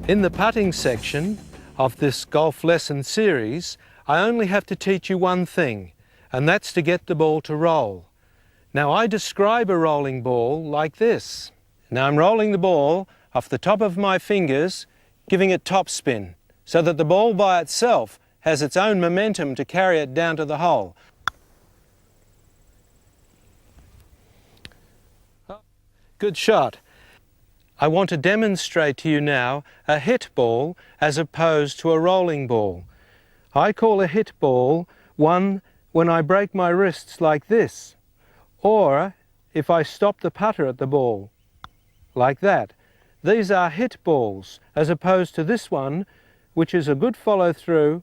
In the putting section of this golf lesson series, I only have to teach you one thing, and that's to get the ball to roll. Now I describe a rolling ball like this. Now I'm rolling the ball off the top of my fingers, giving it topspin, so that the ball by itself has its own momentum to carry it down to the hole. Good shot. I want to demonstrate to you now a hit ball as opposed to a rolling ball. I call a hit ball one when I break my wrists like this, or if I stop the putter at the ball, like that. These are hit balls, as opposed to this one, which is a good follow-through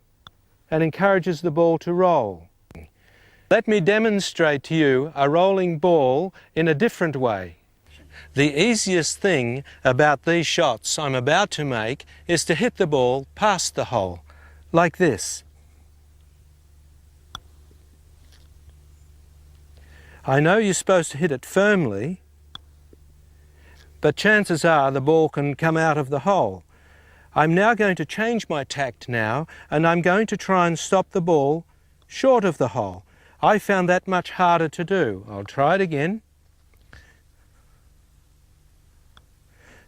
and encourages the ball to roll. Let me demonstrate to you a rolling ball in a different way. The easiest thing about these shots I'm about to make is to hit the ball past the hole, like this. I know you're supposed to hit it firmly, but chances are the ball can come out of the hole. I'm now going to change my tact now, and I'm going to try and stop the ball short of the hole. I found that much harder to do. I'll try it again.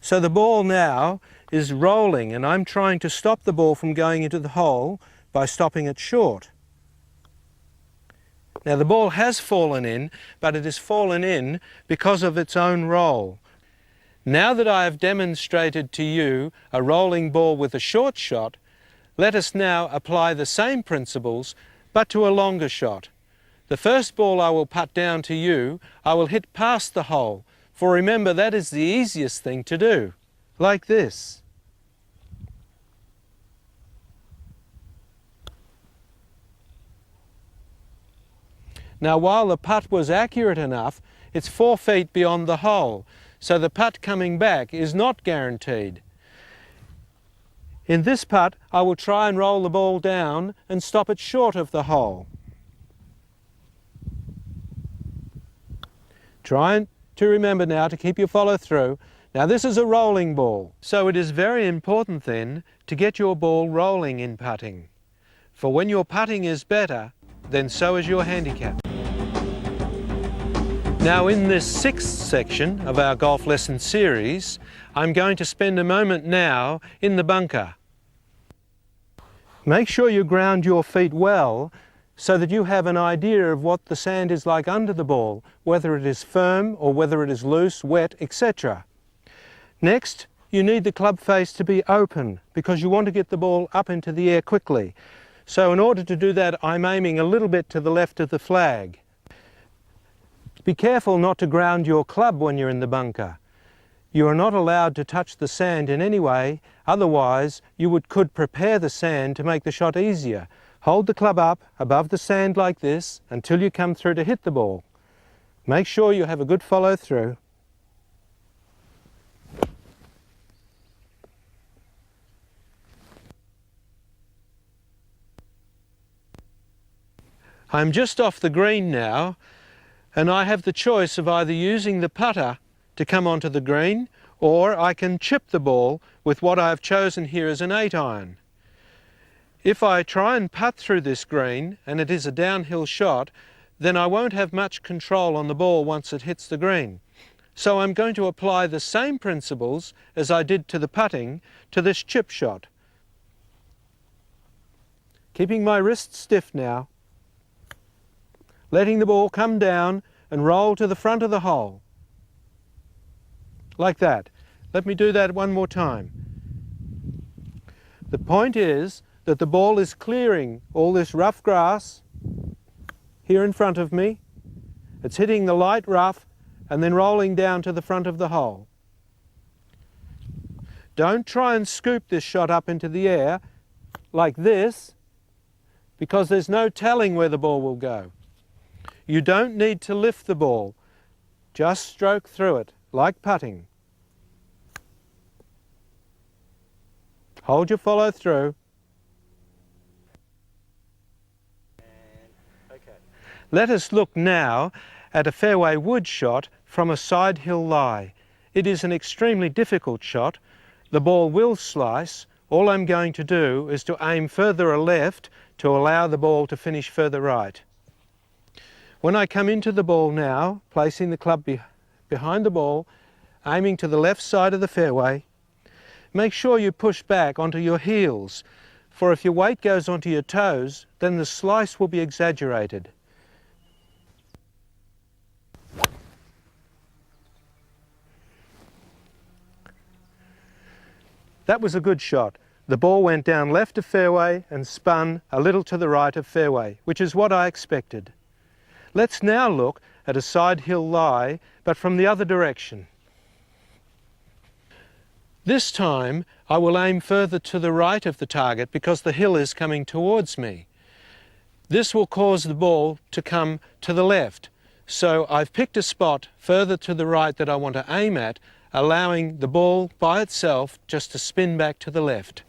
So the ball now is rolling, and I'm trying to stop the ball from going into the hole by stopping it short. Now the ball has fallen in, but it has fallen in because of its own roll. Now that I have demonstrated to you a rolling ball with a short shot, let us now apply the same principles but to a longer shot. The first ball I will putt down to you, I will hit past the hole, for remember that is the easiest thing to do, like this. Now while the putt was accurate enough, it's 4 feet beyond the hole, so the putt coming back is not guaranteed. In this putt, I will try and roll the ball down and stop it short of the hole. Try to remember now to keep your follow through. Now this is a rolling ball, so it is very important then to get your ball rolling in putting. For when your putting is better, then so is your handicap. Now in this 6th section of our golf lesson series, I'm going to spend a moment now in the bunker. Make sure you ground your feet well so that you have an idea of what the sand is like under the ball, whether it is firm or whether it is loose, wet, etc. Next, you need the club face to be open because you want to get the ball up into the air quickly. So in order to do that, I'm aiming a little bit to the left of the flag. Be careful not to ground your club when you're in the bunker. You are not allowed to touch the sand in any way, otherwise you could prepare the sand to make the shot easier. Hold the club up above the sand like this until you come through to hit the ball. Make sure you have a good follow through. I'm just off the green now, and I have the choice of either using the putter to come onto the green, or I can chip the ball with what I've chosen here as an 8-iron. If I try and putt through this green, and it is a downhill shot, then I won't have much control on the ball once it hits the green. So I'm going to apply the same principles as I did to the putting to this chip shot. Keeping my wrist stiff now, letting the ball come down and roll to the front of the hole. Like that. Let me do that one more time. The point is that the ball is clearing all this rough grass here in front of me. It's hitting the light rough and then rolling down to the front of the hole. Don't try and scoop this shot up into the air like this, because there's no telling where the ball will go. You don't need to lift the ball, just stroke through it like putting. Hold your follow through. Let us look now at a fairway wood shot from a side hill lie. It is an extremely difficult shot, the ball will slice. All I'm going to do is to aim further left to allow the ball to finish further right. When I come into the ball now, placing the club behind the ball, aiming to the left side of the fairway, make sure you push back onto your heels, for if your weight goes onto your toes, then the slice will be exaggerated. That was a good shot. The ball went down left of fairway and spun a little to the right of fairway, which is what I expected. Let's now look at a side hill lie, but from the other direction. This time I will aim further to the right of the target because the hill is coming towards me. This will cause the ball to come to the left. So I've picked a spot further to the right that I want to aim at, allowing the ball by itself just to spin back to the left.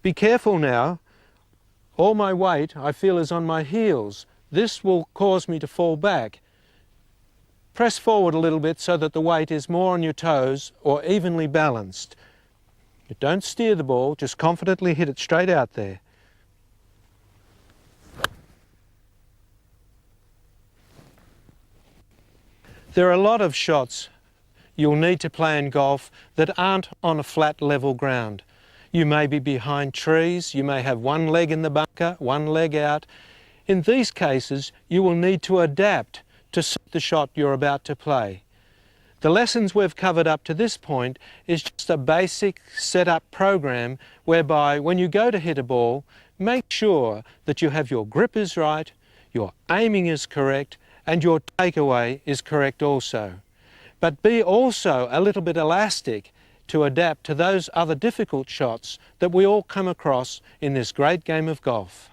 Be careful now. All my weight I feel is on my heels. This will cause me to fall back. Press forward a little bit so that the weight is more on your toes or evenly balanced. Don't steer the ball, just confidently hit it straight out there. There are a lot of shots you'll need to play in golf that aren't on a flat level ground. You may be behind trees, you may have one leg in the bunker, one leg out. In these cases, you will need to adapt to suit the shot you're about to play. The lessons we've covered up to this point is just a basic set-up program whereby when you go to hit a ball, make sure that you have your grip is right, your aiming is correct, and your takeaway is correct also. But be also a little bit elastic to adapt to those other difficult shots that we all come across in this great game of golf.